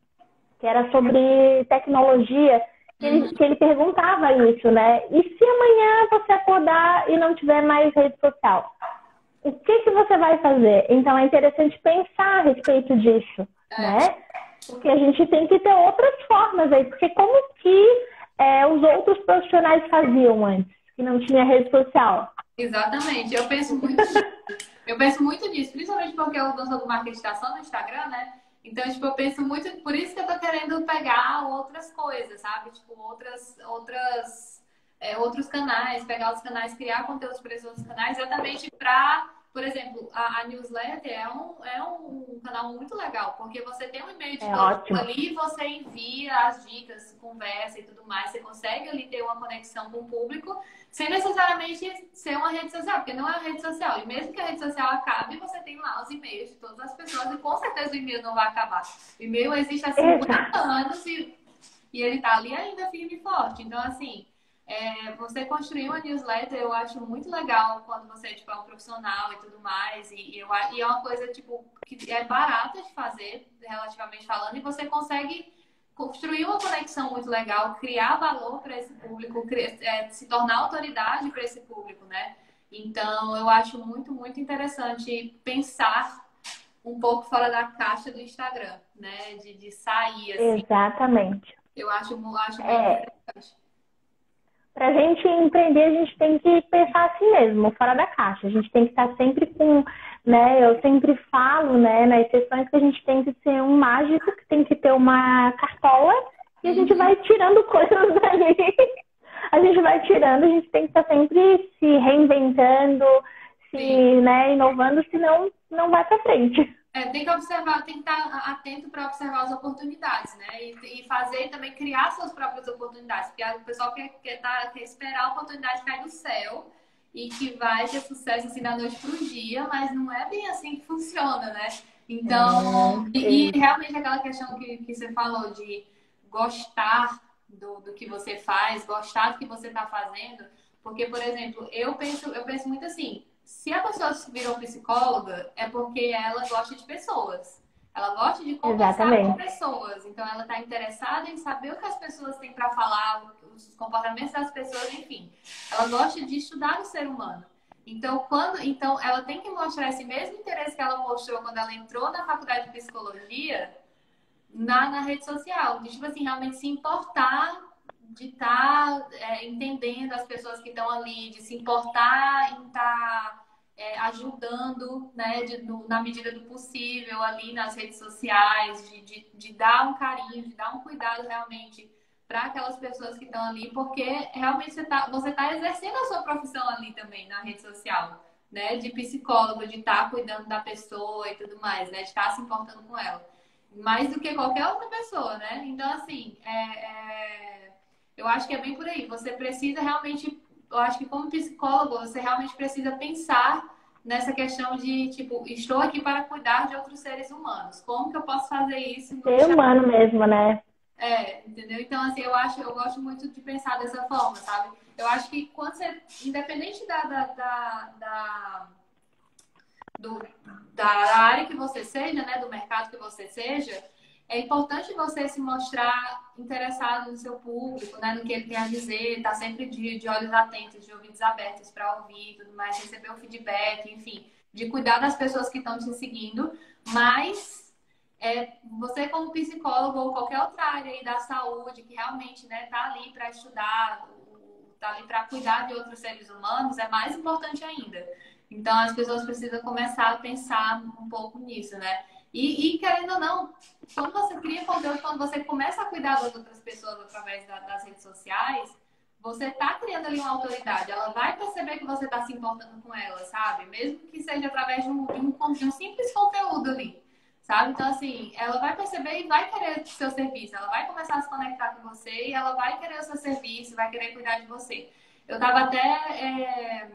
[SPEAKER 2] que era sobre tecnologia,
[SPEAKER 1] Uhum.
[SPEAKER 2] que ele perguntava isso, né? E se amanhã você acordar e não tiver mais rede social? O que você vai fazer? Então é interessante pensar a respeito disso,
[SPEAKER 1] É,
[SPEAKER 2] né? Porque a gente tem que ter outras formas aí. Porque como que os outros profissionais faziam antes, que não tinha rede social?
[SPEAKER 1] exatamente. Eu penso muito nisso, principalmente porque eu sou do marketing está só no Instagram, né? Então, tipo, eu penso muito, por isso que eu tô querendo pegar outras coisas, sabe? Tipo, outros canais, pegar os canais, criar conteúdos para esses outros canais, exatamente para, por exemplo, a newsletter é um canal muito legal, porque você tem um e-mail de
[SPEAKER 2] É
[SPEAKER 1] todo mundo
[SPEAKER 2] ótimo.
[SPEAKER 1] ali, você envia as dicas, conversa e tudo mais, você consegue ali ter uma conexão com o público, sem necessariamente ser uma rede social, porque não é uma rede social. E mesmo que a rede social acabe, você tem lá os e-mails de todas as pessoas e com certeza o e-mail não vai acabar. O e-mail existe há 50
[SPEAKER 2] Exato.
[SPEAKER 1] anos e ele tá ali ainda firme e forte. Então, assim, você construir uma newsletter eu acho muito legal quando você tipo, é um profissional e tudo mais. E é uma coisa tipo, que é barata de fazer, relativamente falando, e você consegue construir uma conexão muito legal, criar valor para esse público, se tornar autoridade para esse público, né? Então, eu acho muito, muito interessante pensar um pouco fora da caixa do Instagram, né? De sair, assim.
[SPEAKER 2] Exatamente.
[SPEAKER 1] Eu acho bem
[SPEAKER 2] É,
[SPEAKER 1] interessante.
[SPEAKER 2] para a gente empreender, a gente tem que pensar assim mesmo, fora da caixa. A gente tem que estar sempre com, né? Eu sempre falo, né, nas sessões que a gente tem que ser um mágico, que tem que ter uma cartola e a gente
[SPEAKER 1] Uhum.
[SPEAKER 2] vai tirando coisas dali. A gente vai tirando, a gente tem que estar sempre se reinventando, se,
[SPEAKER 1] Sim.
[SPEAKER 2] né, inovando, senão não vai para frente.
[SPEAKER 1] Tem que observar, tem que estar atento para observar as oportunidades, né? E fazer e também criar suas próprias oportunidades. Porque o pessoal quer esperar a oportunidade cair do céu e que vai ter sucesso assim da noite para o dia, mas não é bem assim que funciona, né? Então, e
[SPEAKER 2] Isso.
[SPEAKER 1] realmente aquela questão que você falou de gostar do que você faz, gostar do que você está fazendo. Porque, por exemplo, eu penso muito assim. Se a pessoa virou psicóloga, é porque ela gosta de pessoas. Ela gosta de conversar com
[SPEAKER 2] Exatamente.
[SPEAKER 1] pessoas. Então, ela está interessada em saber o que as pessoas têm para falar, os comportamentos das pessoas, enfim. Ela gosta de estudar o ser humano. Então, ela tem que mostrar esse mesmo interesse que ela mostrou quando ela entrou na faculdade de psicologia na rede social. De, tipo assim, realmente se importar de estar entendendo as pessoas que estão ali, de se importar em estar ajudando, né, na medida do possível ali nas redes sociais, de dar um carinho, de dar um cuidado realmente para aquelas pessoas que estão ali, porque realmente você tá exercendo a sua profissão ali também na rede social, né, de psicólogo, de estar cuidando da pessoa e tudo mais, né, de estar se importando com ela mais do que qualquer outra pessoa, né? Então, assim, eu acho que é bem por aí. Você precisa realmente, eu acho que como psicólogo, você realmente precisa pensar nessa questão de, tipo, estou aqui para cuidar de outros seres humanos. Como que eu posso fazer isso no
[SPEAKER 2] Ser
[SPEAKER 1] Instagram?
[SPEAKER 2] humano mesmo, né?
[SPEAKER 1] Entendeu? Então, assim, eu gosto muito de pensar dessa forma, sabe? Eu acho que quando você, independente do, da área que você seja, né, do mercado que você seja, é importante você se mostrar interessado no seu público, né, no que ele tem a dizer, estar sempre de olhos atentos, de ouvidos abertos para ouvir e tudo mais, receber o feedback, enfim, de cuidar das pessoas que estão te seguindo, mas você como psicólogo ou qualquer outra área aí da saúde que realmente, né, tá ali para estudar, tá ali para cuidar de outros seres humanos, é mais importante ainda. Então, as pessoas precisam começar a pensar um pouco nisso, né? E querendo ou não, quando você cria conteúdo, quando você começa a cuidar das outras pessoas através das redes sociais, você tá criando ali uma autoridade. Ela vai perceber que você tá se importando com ela, sabe? Mesmo que seja através de um simples conteúdo ali, sabe? Então, assim, ela vai perceber e vai querer o seu serviço. Ela vai começar a se conectar com você e ela vai querer o seu serviço, vai querer cuidar de você. Eu tava até...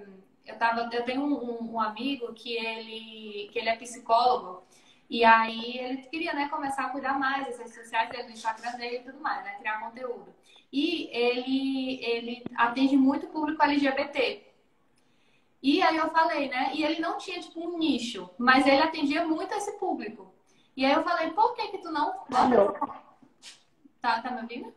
[SPEAKER 1] eu tenho um amigo que ele é psicólogo. E aí ele queria, né, começar a cuidar mais das redes sociais dele, do Instagram dele e tudo mais, né? Criar conteúdo. E ele atende muito público LGBT. E aí eu falei, né? E ele não tinha, tipo, um nicho, mas ele atendia muito esse público. E aí eu falei, por que que tu não
[SPEAKER 2] Alô?
[SPEAKER 1] bota... Tá me ouvindo?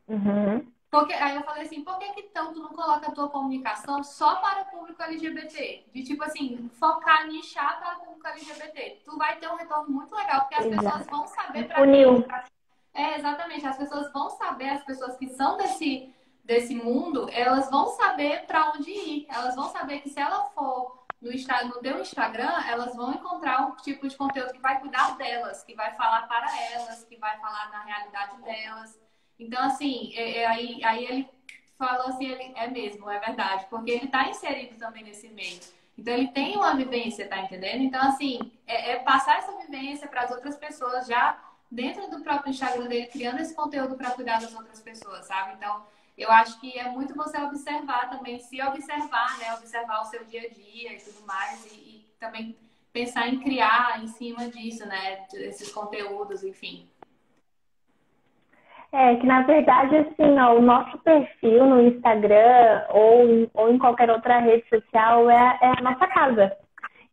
[SPEAKER 2] Uhum.
[SPEAKER 1] Porque, aí eu falei assim, por que que então tu não coloca a tua comunicação só para o público LGBT? De tipo assim, focar, nichar para o público LGBT. Tu vai ter um retorno muito legal, porque as pessoas
[SPEAKER 2] Exato.
[SPEAKER 1] vão saber para quem...
[SPEAKER 2] Funil.
[SPEAKER 1] Exatamente. As pessoas vão saber, as pessoas que são desse mundo, elas vão saber para onde ir. Elas vão saber que se ela for no teu Instagram, elas vão encontrar um tipo de conteúdo que vai cuidar delas, que vai falar para elas, que vai falar na realidade delas. Então, assim, aí ele falou assim, é mesmo, é verdade, porque ele está inserido também nesse meio. Então, ele tem uma vivência, tá entendendo? Então, assim, passar essa vivência para as outras pessoas já dentro do próprio Instagram dele, criando esse conteúdo para cuidar das outras pessoas, sabe? Então, eu acho que é muito você observar também, se observar, né? Observar o seu dia a dia e tudo mais, e também pensar em criar em cima disso, né? Esses conteúdos, enfim.
[SPEAKER 2] Que na verdade, assim, ó, o nosso perfil no Instagram ou em qualquer outra rede social é a nossa casa.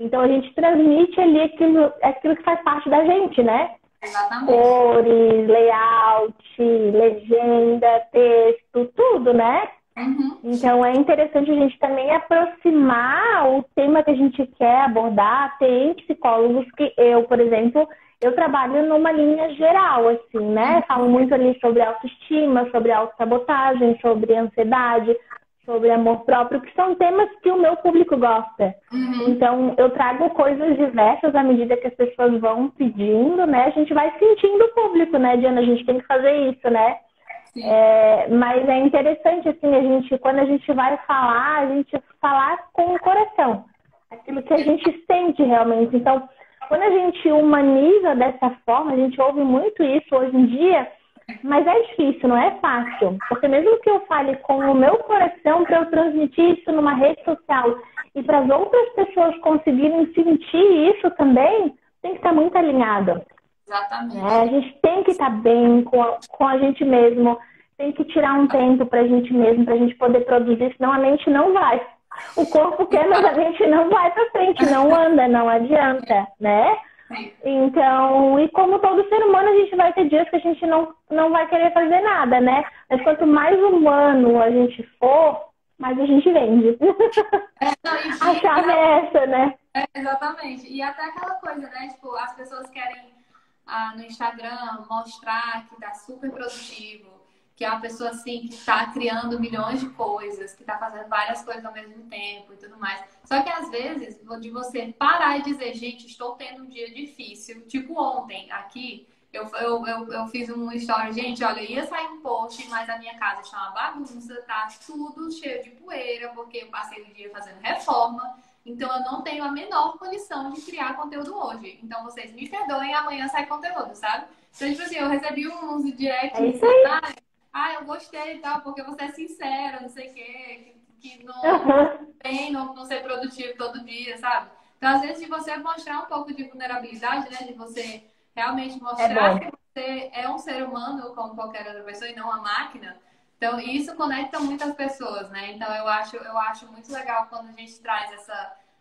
[SPEAKER 2] Então a gente transmite ali aquilo que faz parte da gente, né?
[SPEAKER 1] Exatamente.
[SPEAKER 2] Cores, layout, legenda, texto, tudo, né?
[SPEAKER 1] Uhum.
[SPEAKER 2] Então é interessante a gente também aproximar o tema que a gente quer abordar. Tem psicólogos que por exemplo, eu trabalho numa linha geral, assim, né? Falo muito ali sobre autoestima, sobre autossabotagem, sobre ansiedade, sobre amor próprio, que são temas que o meu público gosta.
[SPEAKER 1] Uhum.
[SPEAKER 2] Então, eu trago coisas diversas à medida que as pessoas vão pedindo, né? A gente vai sentindo o público, né, Diana? A gente tem que fazer isso, né? Mas é interessante, assim, quando a gente vai falar, a gente falar com o coração. Aquilo que a gente sente realmente. Então, quando a gente humaniza dessa forma, a gente ouve muito isso hoje em dia, mas é difícil, não é fácil. Porque mesmo que eu fale com o meu coração para eu transmitir isso numa rede social e para as outras pessoas conseguirem sentir isso também, tem que estar muito alinhado.
[SPEAKER 1] Exatamente.
[SPEAKER 2] A gente tem que estar bem com a gente mesmo, tem que tirar um tempo para a gente mesmo, para a gente poder produzir, senão a mente não vai. O corpo quer, mas a mente não vai para frente, não anda, não adianta, né? Então, e como todo ser humano, a gente vai ter dias que a gente não vai querer fazer nada, né? Mas quanto mais humano a gente for, mais a gente vende. A chave é essa, né?
[SPEAKER 1] Exatamente. E até aquela coisa, né? Tipo, as pessoas querem no Instagram mostrar que tá super produtivo, que é uma pessoa assim que tá criando milhões de coisas, que tá fazendo várias coisas ao mesmo tempo e tudo mais. Só que às vezes, de você parar e dizer, gente, estou tendo um dia difícil, tipo ontem aqui. Eu fiz um story, gente, olha, ia sair um post, mas a minha casa está uma bagunça, tá tudo cheio de poeira, porque eu passei o dia fazendo reforma, então eu não tenho a menor condição de criar conteúdo hoje. Então vocês me perdoem, amanhã sai conteúdo, sabe? Então, tipo assim, eu recebi uns directs, eu gostei e tal, porque você é sincera, não sei o quê, que não ser produtivo todo dia, sabe? Então, às vezes, de você mostrar um pouco de vulnerabilidade, né, de você realmente mostrar que você é um ser humano como qualquer outra pessoa e não uma máquina. Então, isso conecta muitas pessoas, né? Então, eu acho muito legal quando a gente traz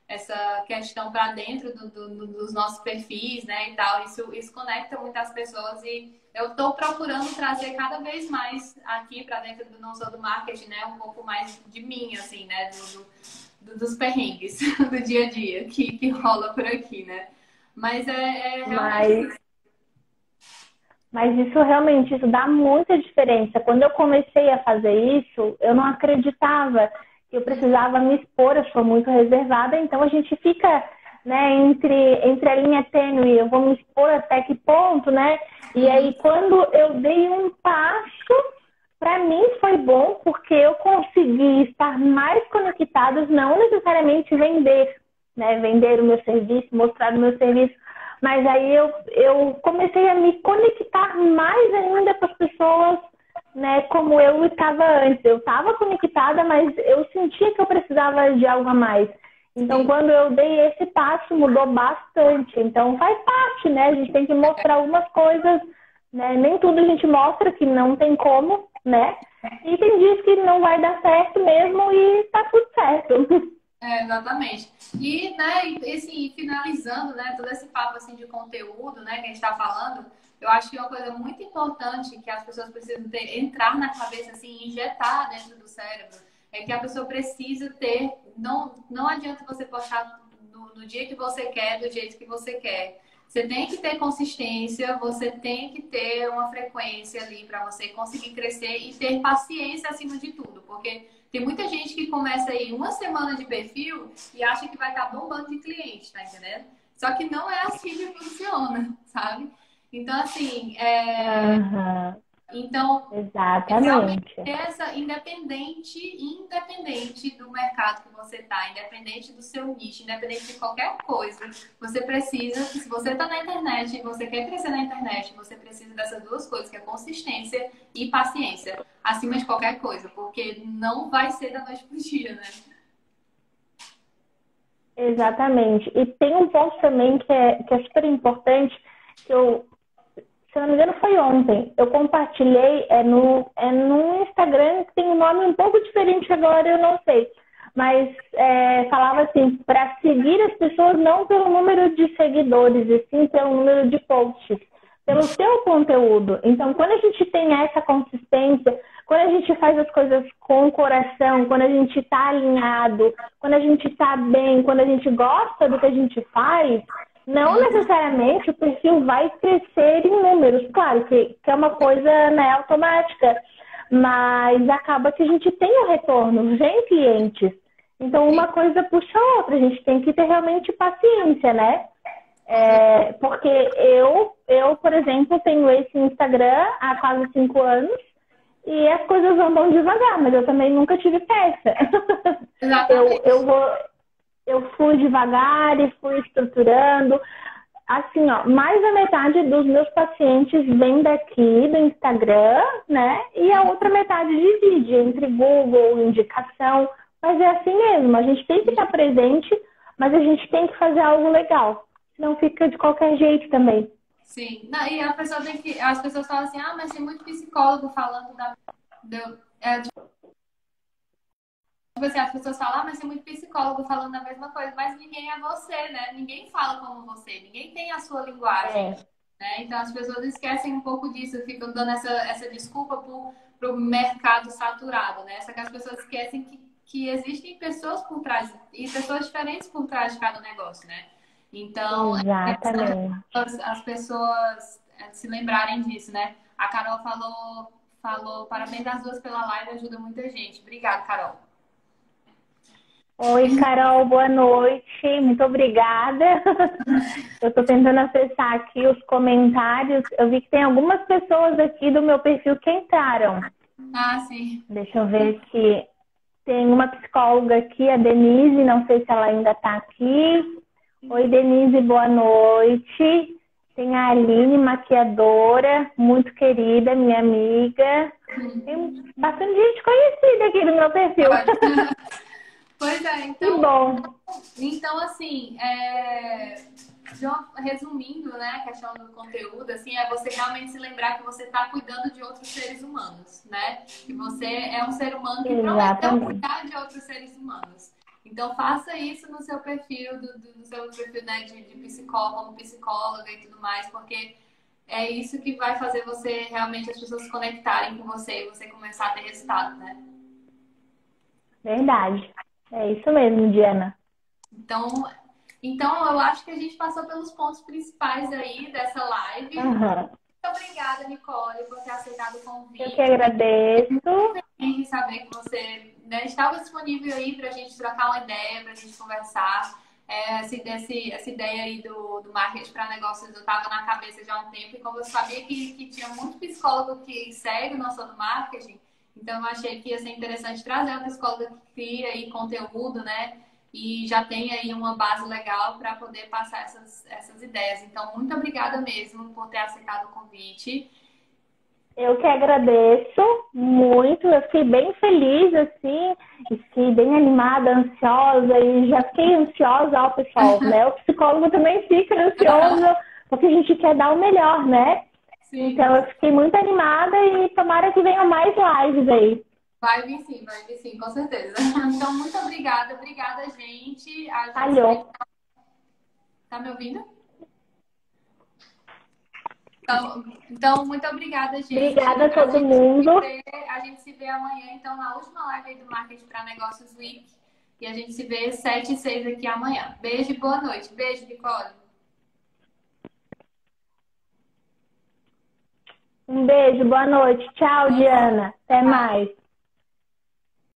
[SPEAKER 1] essa questão para dentro dos nossos perfis, né? E tal. Isso conecta muitas pessoas e eu estou procurando trazer cada vez mais aqui para dentro do Não Sou do Marketing, né? Um pouco mais de mim, assim, né? Dos perrengues do dia a dia que rola por aqui, né? Mas realmente...
[SPEAKER 2] Mas isso realmente, isso dá muita diferença. Quando eu comecei a fazer isso, eu não acreditava que eu precisava me expor, eu sou muito reservada, então a gente fica, né, entre a linha tênue, eu vou me expor até que ponto, né? E aí quando eu dei um passo, Para mim foi bom porque eu consegui estar mais conectada, não necessariamente vender, né? Vender o meu serviço, mostrar o meu serviço, mas aí eu comecei a me conectar mais ainda com as pessoas, né? Como eu estava antes. Eu estava conectada, mas eu sentia que eu precisava de algo a mais. Então,
[SPEAKER 1] Sim.
[SPEAKER 2] quando eu dei esse passo, mudou bastante. Então, faz parte, né? A gente tem que mostrar algumas coisas, né? Nem tudo a gente mostra, que não tem como, né? E tem dias que não vai dar certo mesmo e tá tudo certo.
[SPEAKER 1] Exatamente. E, né, e assim, finalizando, né, todo esse papo assim de conteúdo, né, que a gente está falando, eu acho que uma coisa muito importante que as pessoas precisam ter, entrar na cabeça, assim, injetar dentro do cérebro, é que a pessoa precisa ter, não adianta você postar no dia que você quer, do jeito que você quer. Você tem que ter consistência, você tem que ter uma frequência ali para você conseguir crescer e ter paciência acima de tudo, porque tem muita gente que começa aí uma semana de perfil e acha que vai estar bombando de cliente, tá entendendo? Só que não é assim que funciona, sabe? Então, assim,
[SPEAKER 2] Aham,
[SPEAKER 1] então realmente
[SPEAKER 2] exatamente.
[SPEAKER 1] essa independente do mercado que você tá, independente do seu nicho, independente de qualquer coisa, você precisa, se você tá na internet e você quer crescer na internet, você precisa dessas duas coisas, que é consistência e paciência, acima de qualquer coisa, porque não vai ser da noite pro dia, né?
[SPEAKER 2] Exatamente. E tem um ponto também que é super importante, que eu, se não me engano, foi ontem. Eu compartilhei, no Instagram, que tem um nome um pouco diferente agora, eu não sei. Mas falava assim, para seguir as pessoas não pelo número de seguidores, e sim pelo número de posts, pelo seu conteúdo. Então, quando a gente tem essa consistência, quando a gente faz as coisas com o coração, quando a gente está alinhado, quando a gente está bem, quando a gente gosta do que a gente faz, não necessariamente o perfil vai crescer em números. Claro que é uma coisa, né, automática, mas acaba que a gente tem o retorno, vem clientes. Então,
[SPEAKER 1] Sim,
[SPEAKER 2] uma coisa puxa a outra. A gente tem que ter realmente paciência, né?
[SPEAKER 1] com certeza.
[SPEAKER 2] Porque por exemplo, tenho esse Instagram há quase 5 anos e as coisas andam devagar, mas eu também nunca tive pressa. Eu,
[SPEAKER 1] Exatamente.
[SPEAKER 2] eu vou, eu fui devagar e fui estruturando. Assim, ó, mais da metade dos meus pacientes vem daqui do Instagram, né? E a outra metade divide entre Google, indicação. Mas é assim mesmo, a gente tem que estar presente, mas a gente tem que fazer algo legal. Não fica de qualquer jeito também.
[SPEAKER 1] Sim. Não, e a pessoa tem que. As pessoas falam assim, ah, mas tem muito psicólogo falando tipo assim, as pessoas falam, ah, mas tem muito psicólogo falando a mesma coisa, mas ninguém é você, né? Ninguém fala como você, ninguém tem a sua linguagem,
[SPEAKER 2] É,
[SPEAKER 1] né? Então as pessoas esquecem um pouco disso, ficam dando essa desculpa pro mercado saturado, né? Só que as pessoas esquecem que existem pessoas por trás e pessoas diferentes por trás de cada negócio, né? Então, é interessante
[SPEAKER 2] exatamente.
[SPEAKER 1] as pessoas se lembrarem disso, né? A Carol falou, parabéns às duas pela live, ajuda muita gente. Obrigada, Carol.
[SPEAKER 2] Oi, Carol, boa noite. Muito obrigada. Eu estou tentando acessar aqui os comentários. Eu vi que tem algumas pessoas aqui do meu perfil que entraram.
[SPEAKER 1] Ah, sim.
[SPEAKER 2] Deixa eu ver aqui. Tem uma psicóloga aqui, a Denise. Não sei se ela ainda está aqui. Oi, Denise, boa noite. Tem a Aline, maquiadora, muito querida, minha amiga. Tem bastante gente conhecida aqui no meu perfil.
[SPEAKER 1] Pois é,
[SPEAKER 2] Que bom.
[SPEAKER 1] então assim, resumindo, né, a questão do conteúdo, assim, é você realmente se lembrar que você está cuidando de outros seres humanos, né? Que você é um ser humano que prometeu
[SPEAKER 2] Exatamente.
[SPEAKER 1] cuidar de outros seres humanos. Então faça isso no seu perfil, no seu perfil, né, de psicólogo, como psicóloga e tudo mais, porque é isso que vai fazer você realmente as pessoas se conectarem com você e você começar a ter resultado, né?
[SPEAKER 2] Verdade. É isso mesmo, Diana.
[SPEAKER 1] Então, então, eu acho que a gente passou pelos pontos principais aí dessa live.
[SPEAKER 2] Aham.
[SPEAKER 1] Muito obrigada, Nicole, por ter aceitado o
[SPEAKER 2] Eu que
[SPEAKER 1] convite.
[SPEAKER 2] agradeço.
[SPEAKER 1] E saber que você, né, estava disponível aí para a gente trocar uma ideia, para a gente conversar. Essa ideia aí do marketing para negócios eu estava na cabeça já há um tempo, e como eu sabia que tinha muito psicólogo que segue o nosso do marketing, Então, eu achei que ia ser interessante trazer uma psicóloga que cria aí conteúdo, né? E já tem aí uma base legal para poder passar essas ideias. Então, muito obrigada mesmo por ter aceitado o convite.
[SPEAKER 2] Eu que agradeço muito, eu fiquei bem feliz, assim, e fiquei bem animada, ansiosa, e já fiquei ansiosa, ó, pessoal, né? O psicólogo também fica ansioso, porque a gente quer dar o melhor, né?
[SPEAKER 1] Sim,
[SPEAKER 2] Então, eu fiquei muito animada e tomara que venham mais lives aí.
[SPEAKER 1] vai vir sim, com certeza. Então, muito obrigada. Obrigada, gente. A gente se vê.
[SPEAKER 2] Alô,
[SPEAKER 1] Tá me ouvindo? Então, muito obrigada, gente.
[SPEAKER 2] obrigada a todo mundo.
[SPEAKER 1] A gente se vê amanhã, então, na última live aí do Marketing para Negócios Week. E a gente se vê 7 e 6 aqui amanhã. Beijo e boa noite. Beijo, Nicole.
[SPEAKER 2] Um beijo, boa noite. Tchau, Diana. Até mais.